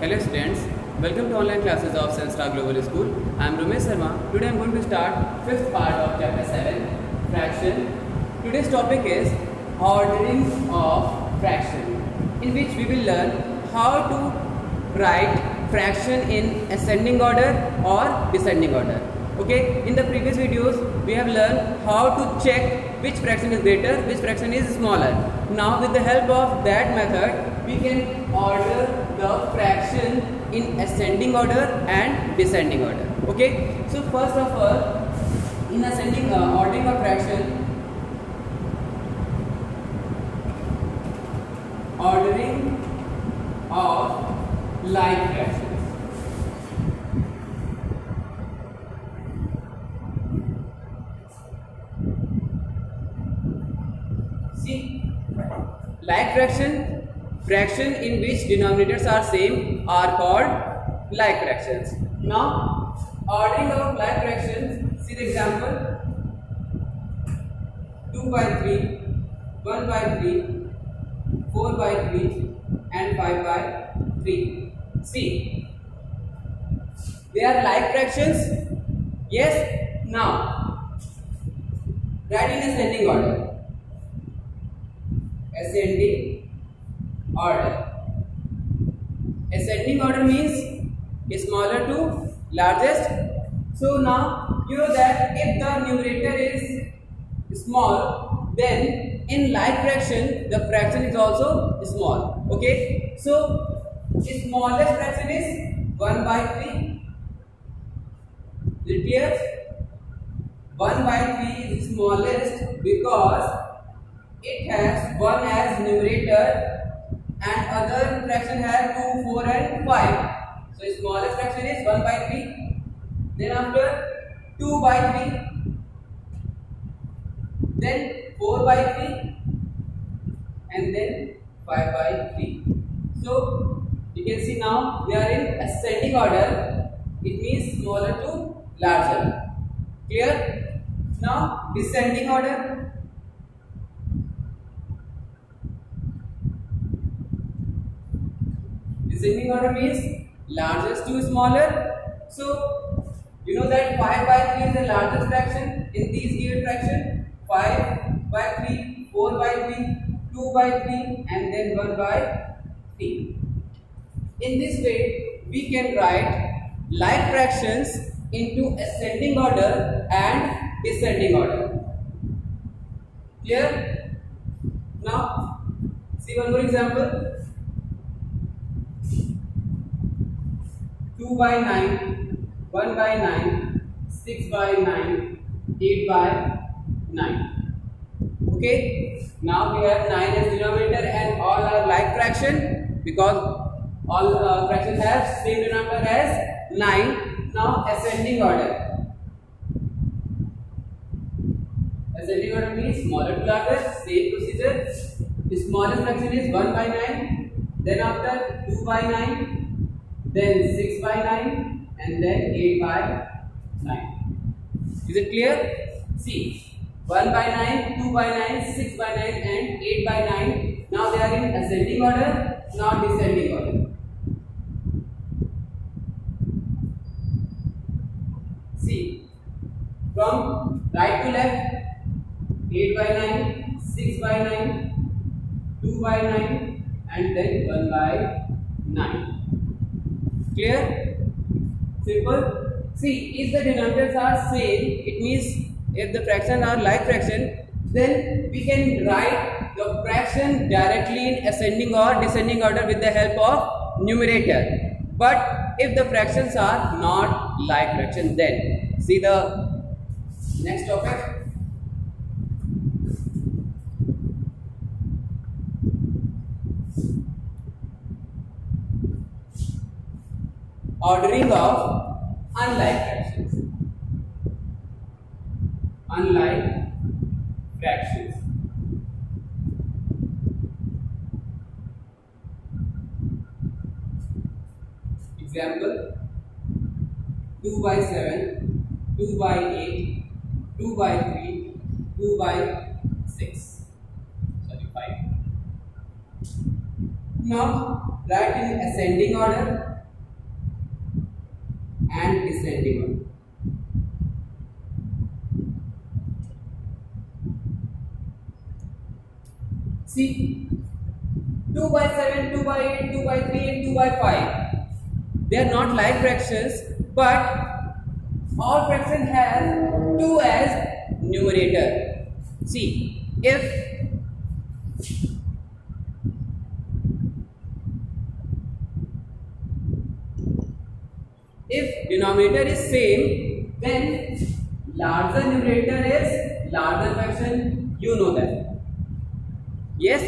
Hello students, welcome to online classes of Senstar Global School. I am Ramesh Sharma. Today I am going to start 5th part of chapter 7, fraction. Today's topic is ordering of fraction, in which we will learn how to write fraction in ascending order or descending order. Okay, in the previous videos we have learned how to check which fraction is greater, which fraction is smaller. Now with the help of that method we can order the fraction in ascending order and descending order. Okay, so first of all, in ascending ordering of fraction, ordering of like fractions. See, like fraction in which denominators are same are called like fractions. Now, ordering of like fractions, see the example: 2 by 3, 1 by 3, 4 by 3 and 5 by 3. See, they are like fractions. Yes. Now, write in ascending order. Ascending order. Ascending order means smaller to largest. So now you know that if the numerator is small, then in like fraction the fraction is also small. Okay, so the smallest fraction is 1 by 3. Is it clear? 1 by 3 is smallest because it has 1 as numerator and other fraction has 2, 4 and 5. So smallest fraction is 1 by 3. Then after 2 by 3. Then 4 by 3. And then 5 by 3. So you can see now we are in ascending order. It means smaller to larger. Clear? Now descending order. Descending order means largest to smaller. So you know that 5 by 3 is the largest fraction in these given fraction. 5 by 3, 4 by 3, 2 by 3 and then 1 by 3. In this way we can write like fractions into ascending order and descending order. Clear? Now see one more example. 2 by 9, 1 by 9, 6 by 9, 8 by 9. Okay, now we have 9 as denominator and all are like fraction because all fractions have same denominator as 9. Now ascending order. Ascending order means smaller to larger, same procedure. The smallest fraction is 1 by 9, then after 2 by 9, then 6 by 9 and then 8 by 9. Is it clear? See, 1 by 9, 2 by 9, 6 by 9 and 8 by 9. Now they are in ascending order, now descending order. See, from right to left, 8 by 9, 6 by 9, 2 by 9 and then 1 by 9. Clear? Simple. See, if the denominators are same, it means if the fractions are like fraction, then we can write the fraction directly in ascending or descending order with the help of numerator. But if the fractions are not like fraction, then see the next topic. Ordering of unlike fractions. Unlike fractions. Example: 2 by 7, 2 by 8, 2 by 3, 2 by 6. Sorry, 5. Now write in ascending order and descending order. See, 2 by 7, 2 by 8, 2 by 3 and 2 by 5. They are not like fractions, but all fraction has 2 as numerator. See, if denominator is same, then larger numerator is larger fraction. You know that. Yes,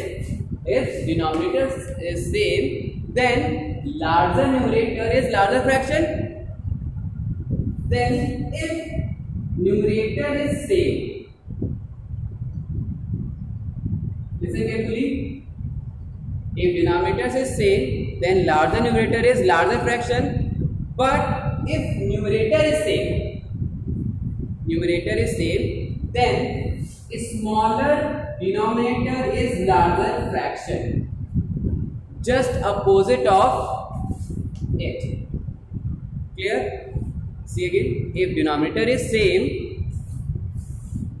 if denominator is same, then larger numerator is larger fraction. Then if numerator is same, listen carefully. If denominator is same, then larger numerator is larger fraction. But if numerator is same, then smaller denominator is larger fraction. Just opposite of it. Clear? See again. If denominator is same,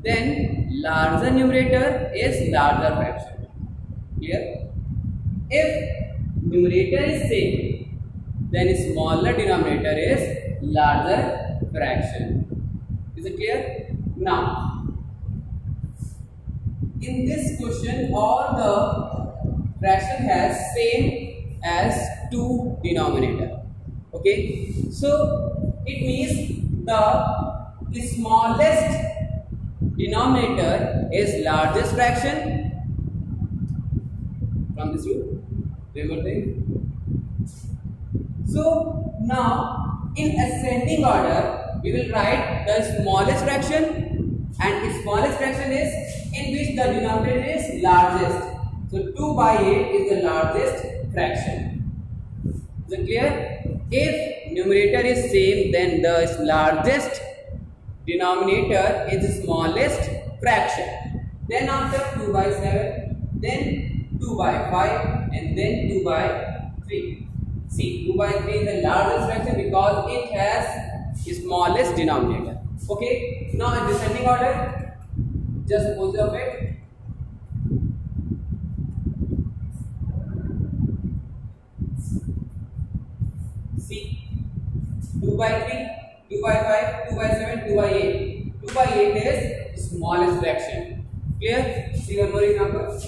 then larger numerator is larger fraction. Clear? If numerator is same, then smaller denominator is larger fraction. Is it clear? Now, in this question, all the fraction has same as 2 denominator. Okay, so it means the smallest denominator is largest fraction. From this rule, remember thing. So now in ascending order, we will write the smallest fraction, and smallest fraction is in which the denominator is largest. So 2 by 8 is the largest fraction. Is it clear? If numerator is same, then the largest denominator is the smallest fraction. Then after 2 by 7, then 2 by 5, and then 2 by 3. See, 2 by 3 is the largest fraction because it has the smallest denominator. Okay, now in descending order, just opposite of it. See, 2 by 3, 2 by 5, 2 by 7, 2 by 8. 2 by 8 is smallest fraction. Clear? See one more example.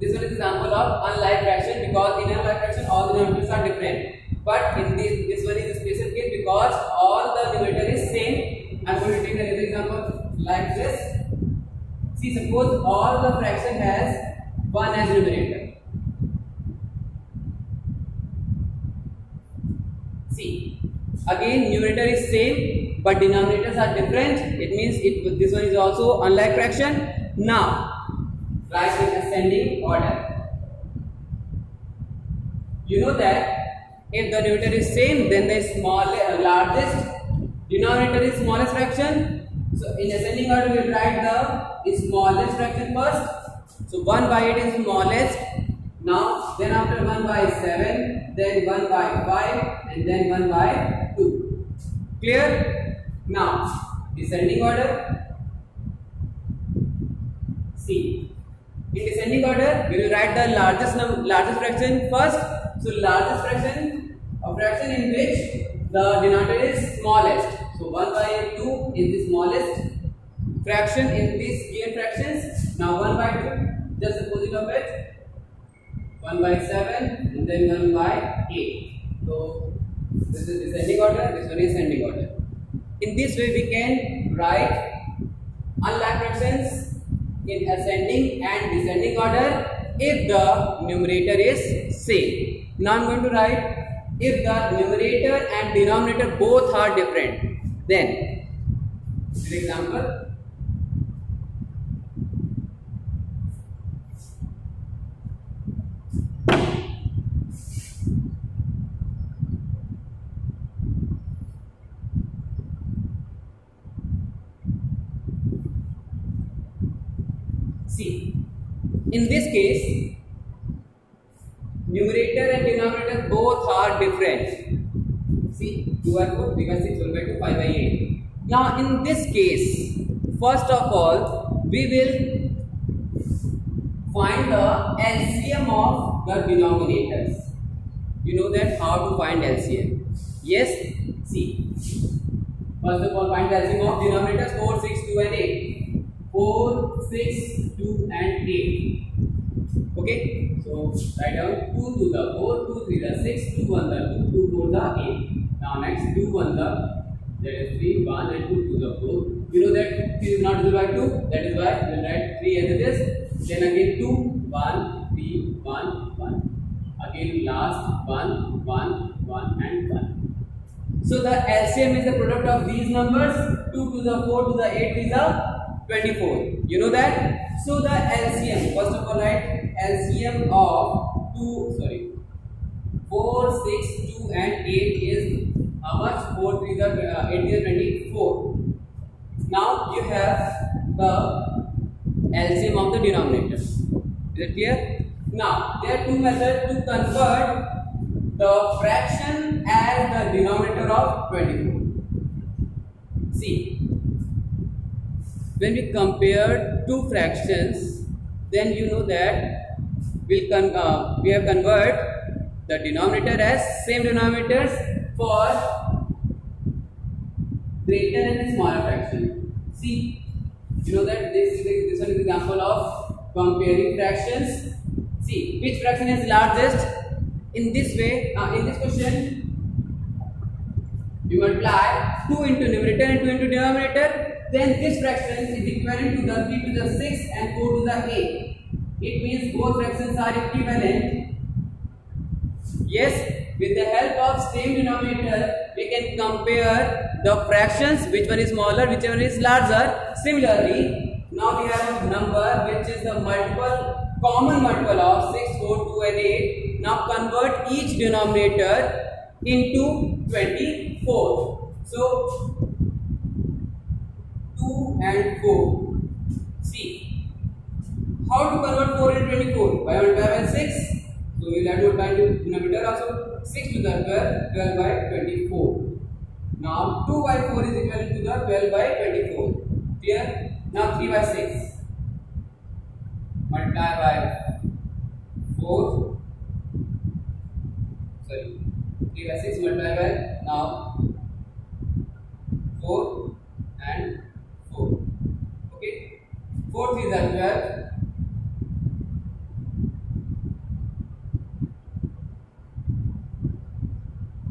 This one is example of unlike fraction, because in unlike fraction all the denominators are different. But in this one is a special case because all the numerator is same. I am going to take another example like this. See, suppose all the fraction has 1 as numerator. See, again numerator is same but denominators are different. It means this one is also unlike fraction. Now write in ascending order. You know that if the numerator is same, then the largest denominator is smallest fraction. So in ascending order, we will write the smallest fraction first. So 1 by 8 is smallest. Now, then after 1 by 7, then 1 by 5, and then 1 by 2. Clear? Now, descending order. See, in descending order, we will write the largest fraction first. So largest fraction, a fraction in which the denominator is smallest. So 1 by 2 is the smallest fraction in these given fractions. Now 1 by 2, just opposite of it. 1 by 7 and then 1 by 8. So this is descending order, this one is ascending order. In this way we can write unlike fractions in ascending and descending order if the numerator is same. Now I am going to write if the numerator and denominator both are different. Then, for example, See, in this case, numerator and denominator both are different. See, 2 by 4, 3 by 6, 1 by 2, 5 by 8. Now, in this case, first of all, we will find the LCM of the denominators. You know that how to find LCM? Yes? See, first of all, find the LCM of denominators 4, 6, 2 and 8. 4, 6, 2 and 8. Okay, so write down 2 to the 4, 2 3 the 6, 2 1 the 2, 2 4 the 8. Now next 2 1 the, that is 3, 1 and 2 to the 4. You know that 3 is not divisible by 2, that is why we will write 3 as it is. Then again 2, 1, 3, 1, 1. Again last 1, 1, 1 and 1. So the LCM is the product of these numbers. 2 to the 4 to the 8 is a 24. You know that? So the LCM, first of all write LCM of 4, 6, 2 and 8 is how much? 4, 3 is 8 is 24. Now you have the LCM of the denominators. Is it clear? Now there are two methods to convert the fraction as the denominator of 24. See, when we compare two fractions, then you know that we have convert the denominator as same denominators for greater and smaller fraction. See, you know that this is an example of comparing fractions. See, which fraction is largest? In this way, in this question, you multiply 2 into numerator and 2 into denominator. Then this fraction is equivalent to the 3 to the 6 and 4 to the 8. It means both fractions are equivalent. Yes, with the help of same denominator, we can compare the fractions, which one is smaller, which one is larger. Similarly, now we have a number which is the common multiple of 6, 4, 2 and 8. Now convert each denominator into 24. So 2 and 4. See, how to convert 4 into 24? By multiply by 6. So we will have to multiply into denominator also. 6 to the 12, 12 by 24. Now 2 by 4 is equivalent to the 12 by 24. Clear? Now 3 by 6. Multiply by 4. Sorry. 3 by 6 multiply by now 4 and 4. Okay. 4 3 is 12.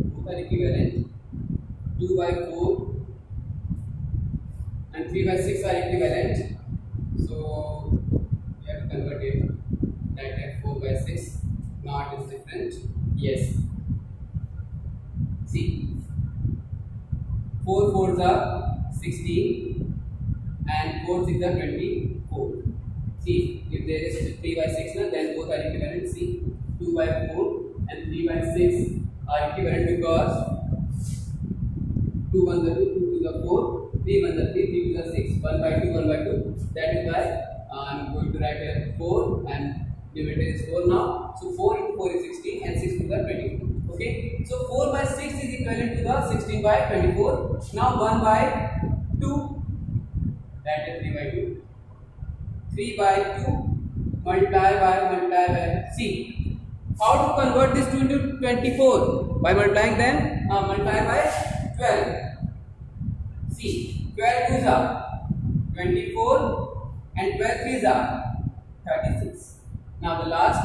Both are equivalent. 2 by 4 and 3 by 6 are equivalent. So we have to convert it. That 4 by 6. Now it is different. Yes. See, 4 4s are 16 and 4 6 are 24. See, if there is 3 by 6, then both are equivalent. See, 2 by 4 and 3 by 6 are equivalent because 2 1 the 2, 2 to the 4, 3 1 the 3, 3 to the 6, 1 by 2, 1 by 2. That is why I am going to write here 4 and numerator is 4 now. So 4 into 4 is 16 and 6 to the 24. Okay, so 4 by 6 is equivalent to the 16 by 24. Now 1 by 2, that is 3 by 2. 3 by 2 multiply by. See, how to convert this 2 into 24? By multiplying them, multiply by 12. See, 12 2s are 24 and 12 3s are 36. Now the last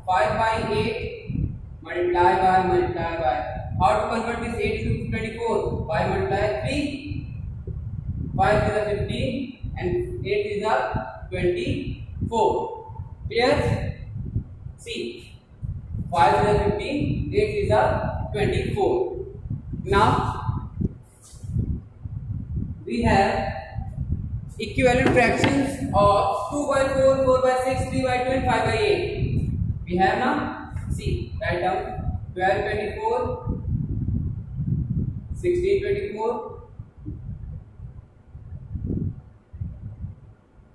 5 by 8 multiply by. How to convert this 8 into 24? By multiply 3. 5 is a 15 and 8 is a 24. Clear? See, 5 is a 15, 8 is a 24. Now we have equivalent fractions of 2 by 4, 4 by 6, 3 by 2 and 5 by 8. We have now, see, write down 12 24, 16 24,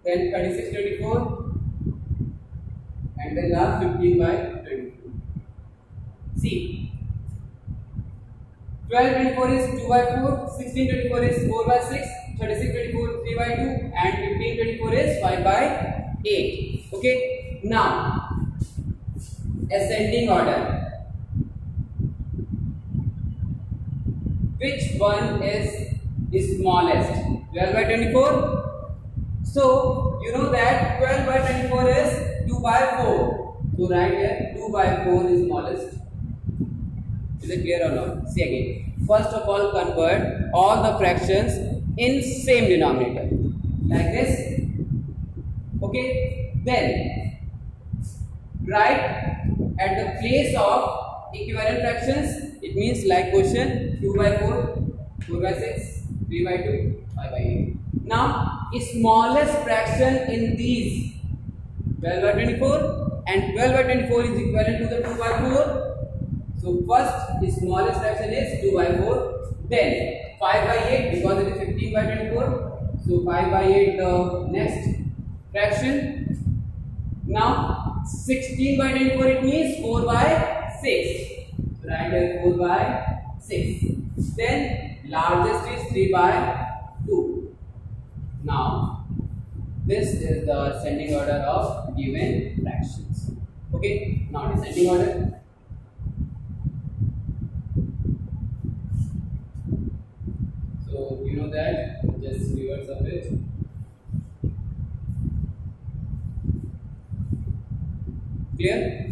then 36 24, and then last 15 by 22. See, 12 24 is 2 by 4, 16 24 is 4 by 6, 36 24 3 by 2, and 15 24 is 5 by 8. Okay, now ascending order. Which one is smallest? 12 by 24. So you know that 12 by 24 is 2 by 4. So right here 2 by 4 is smallest. Is it clear or not? See again. First of all, convert all the fractions in same denominator like this. Okay. Then write at the place of equivalent fractions. It means like question 2 by 4, 4 by 6, 3 by 2, 5 by 8. Now, smallest fraction in these 12 by 24 and 12 by 24 is equivalent to the 2 by 4. So, first the smallest fraction is 2 by 4. Then 5 by 8 because it is 15 by 24. So, 5 by 8 the next fraction. Now, 16 by 24 it means 4 by 6. Write here 4 by 6. Then largest is 3 by 2. Now this is the ascending order of given fractions. Okay, now descending order. So you know that, just reverse of it. Clear?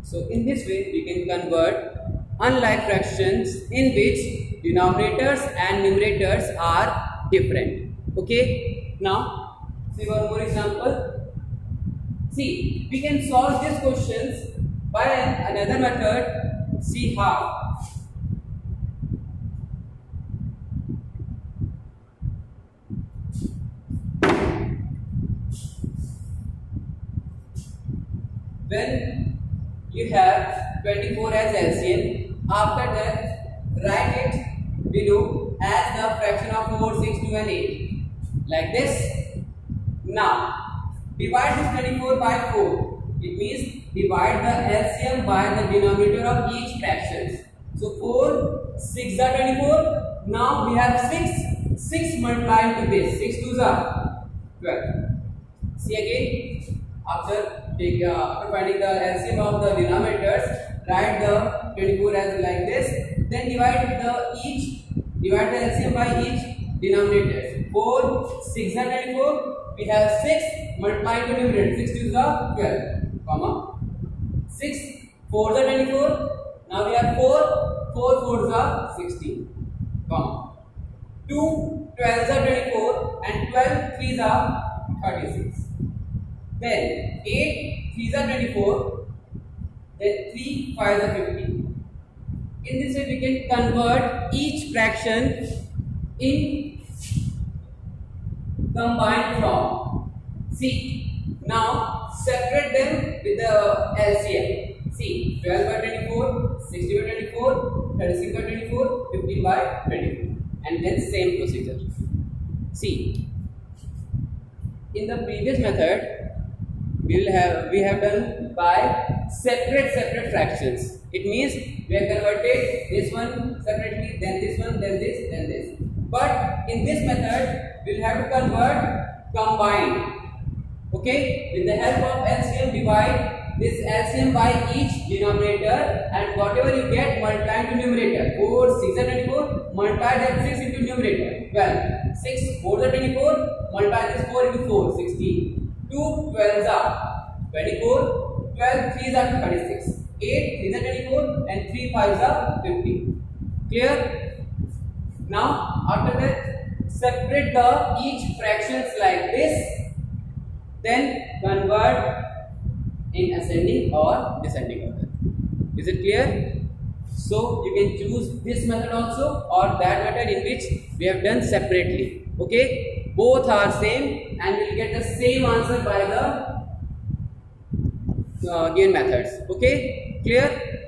So in this way we can convert unlike fractions in which denominators and numerators are different. Okay, now see one more example. See, we can solve these questions by another method. See how. When you have 24 as LCM, after that write it below as the fraction of 4, 6, 2 and 8 like this. Now divide this 24 by 4. It means divide the LCM by the denominator of each fraction. So 4, 6 are 24. Now we have 6. 6 multiplied to this. 6 2s are 12. See again. After finding the LCM of the denominators, write the 24 as like this. Then divide the LCM by each denominator. 4, 6 are 24. We have 6 multiplied to numerator. 6 2s are 12, comma 6 4s are 24. Now we have 4 4s are 16, comma 2 12s are 24 and 12 3s are 36. Then 8 3s are 24. Then 3 5s are 50. In this way we can convert each fraction in combined form. See, now separate them with the LCM. See, 12 by 24, 60 by 24, 36 by 24, 15 by 24, and then same procedure. See, in the previous method we have done by separate fractions. It means we have converted this one separately, then this one, then this, then this. But in this method we will have to convert combined. Okay, with the help of LCM, divide this LCM by each denominator, and whatever you get multiply into numerator. 4 6 are 24, multiply that 6 into numerator. 12 6 4 are 24, multiply this 4 into 4, 16. 2 12s are 24, 12 3s are 36, 8 3s are 24, and 3 5s are 50. Clear? Now after that, separate the each fractions like this. Then convert in ascending or descending order. Is it clear? So you can choose this method also or that method in which we have done separately. Okay, both are same and we will get the same answer by the given methods. Okay, clear?